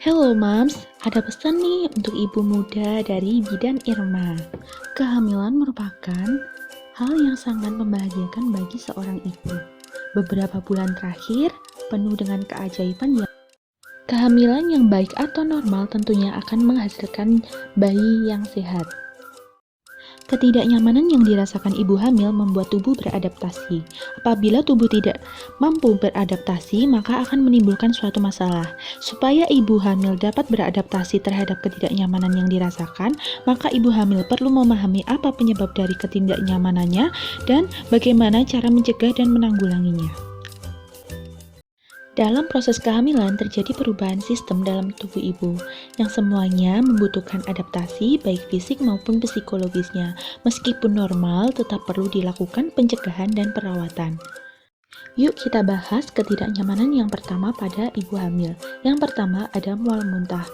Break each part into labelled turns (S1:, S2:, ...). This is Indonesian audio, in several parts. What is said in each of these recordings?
S1: Hello Mams, ada pesan nih untuk ibu muda dari Bidan Irma. Kehamilan merupakan hal yang sangat membahagiakan bagi seorang ibu. Beberapa bulan terakhir penuh dengan keajaiban. Kehamilan yang baik atau normal tentunya akan menghasilkan bayi yang sehat. Ketidaknyamanan yang dirasakan ibu hamil membuat tubuh beradaptasi. Apabila tubuh tidak mampu beradaptasi, maka akan menimbulkan suatu masalah. Supaya ibu hamil dapat beradaptasi terhadap ketidaknyamanan yang dirasakan, maka ibu hamil perlu memahami apa penyebab dari ketidaknyamanannya dan bagaimana cara mencegah dan menanggulanginya. Dalam proses kehamilan terjadi perubahan sistem dalam tubuh ibu, yang semuanya membutuhkan adaptasi baik fisik maupun psikologisnya. Meskipun normal, tetap perlu dilakukan pencegahan dan perawatan. Yuk kita bahas ketidaknyamanan yang pertama pada ibu hamil. Yang pertama ada mual muntah.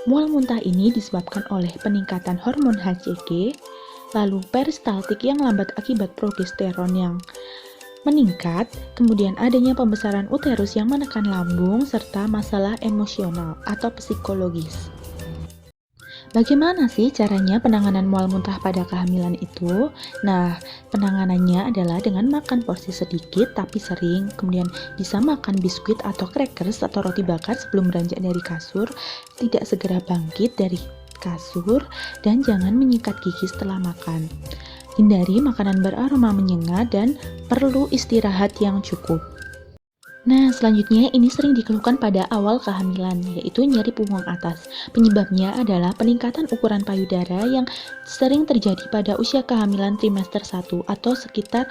S1: Mual muntah ini disebabkan oleh peningkatan hormon HCG, lalu peristaltik yang lambat akibat progesteron yang meningkat, kemudian adanya pembesaran uterus yang menekan lambung, serta masalah emosional atau psikologis. Bagaimana sih caranya penanganan mual muntah pada kehamilan itu? Nah, penanganannya adalah dengan makan porsi sedikit tapi sering, kemudian bisa makan biskuit atau crackers atau roti bakar sebelum beranjak dari kasur, tidak segera bangkit dari kasur, dan jangan menyikat gigi setelah makan. Hindari makanan beraroma menyengat dan perlu istirahat yang cukup. Nah, selanjutnya ini sering dikeluhkan pada awal kehamilan, yaitu nyeri punggung atas. Penyebabnya adalah peningkatan ukuran payudara yang sering terjadi pada usia kehamilan trimester 1 atau sekitar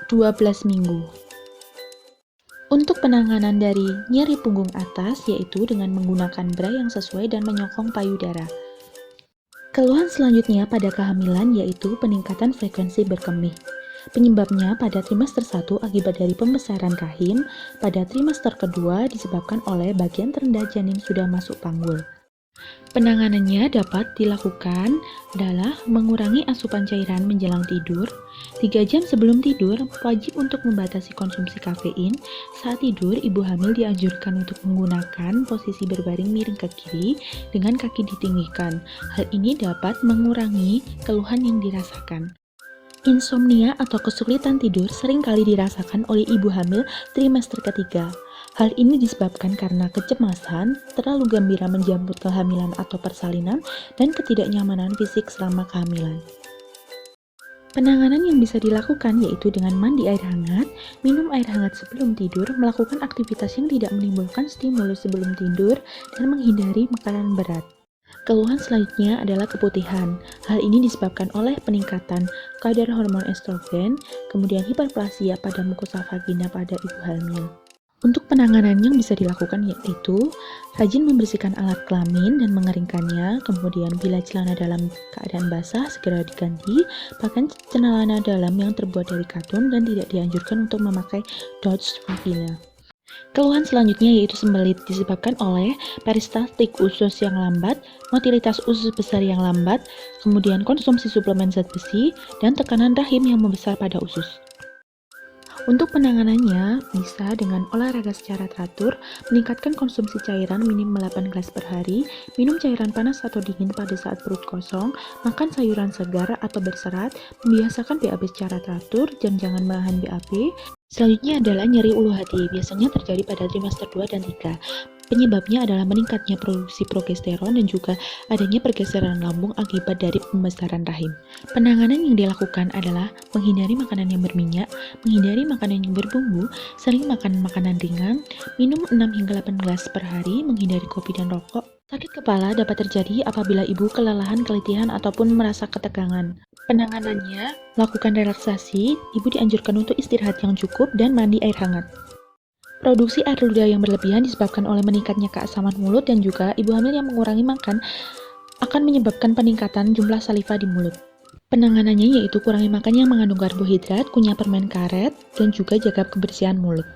S1: 12 minggu. Untuk penanganan dari nyeri punggung atas, yaitu dengan menggunakan bra yang sesuai dan menyokong payudara. Keluhan selanjutnya pada kehamilan yaitu peningkatan frekuensi berkemih. Penyebabnya pada trimester 1 akibat dari pembesaran rahim, pada trimester kedua disebabkan oleh bagian terendah janin sudah masuk panggul. Penanganannya dapat dilakukan adalah mengurangi asupan cairan menjelang tidur. 3 jam sebelum tidur, wajib untuk membatasi konsumsi kafein. Saat tidur, ibu hamil dianjurkan untuk menggunakan posisi berbaring miring ke kiri dengan kaki ditinggikan. Hal ini dapat mengurangi keluhan yang dirasakan. Insomnia atau kesulitan tidur sering kali dirasakan oleh ibu hamil trimester ketiga. Hal ini disebabkan karena kecemasan, terlalu gembira menjemput kehamilan atau persalinan, dan ketidaknyamanan fisik selama kehamilan. Penanganan yang bisa dilakukan yaitu dengan mandi air hangat, minum air hangat sebelum tidur, melakukan aktivitas yang tidak menimbulkan stimulus sebelum tidur, dan menghindari makanan berat. Keluhan selanjutnya adalah keputihan. Hal ini disebabkan oleh peningkatan kadar hormon estrogen, kemudian hiperplasia pada mukosa vagina pada ibu hamil. Untuk penanganan yang bisa dilakukan yaitu rajin membersihkan alat kelamin dan mengeringkannya, kemudian bila celana dalam keadaan basah segera diganti, pakai celana dalam yang terbuat dari katun dan tidak dianjurkan untuk memakai douche vagina. Keluhan selanjutnya yaitu sembelit, disebabkan oleh peristaltik usus yang lambat, motilitas usus besar yang lambat, kemudian konsumsi suplemen zat besi, dan tekanan rahim yang membesar pada usus. Untuk penanganannya, bisa dengan olahraga secara teratur, meningkatkan konsumsi cairan minimal 8 gelas per hari, minum cairan panas atau dingin pada saat perut kosong, makan sayuran segar atau berserat, membiasakan BAB secara teratur, dan jangan menahan BAB. Selanjutnya adalah nyeri ulu hati, biasanya terjadi pada trimester 2 dan 3. Penyebabnya adalah meningkatnya produksi progesteron dan juga adanya pergeseran lambung akibat dari pembesaran rahim. Penanganan yang dilakukan adalah menghindari makanan yang berminyak, menghindari makanan yang berbumbu, sering makan makanan ringan, minum 6 hingga 8 gelas per hari, menghindari kopi dan rokok. Sakit kepala dapat terjadi apabila ibu kelelahan, keletihan, ataupun merasa ketegangan. Penanganannya, lakukan relaksasi, ibu dianjurkan untuk istirahat yang cukup dan mandi air hangat. Produksi air ludah yang berlebihan disebabkan oleh meningkatnya keasaman mulut dan juga ibu hamil yang mengurangi makan akan menyebabkan peningkatan jumlah saliva di mulut. Penanganannya yaitu kurangi makan yang mengandung karbohidrat, kunyah permen karet, dan juga jaga kebersihan mulut.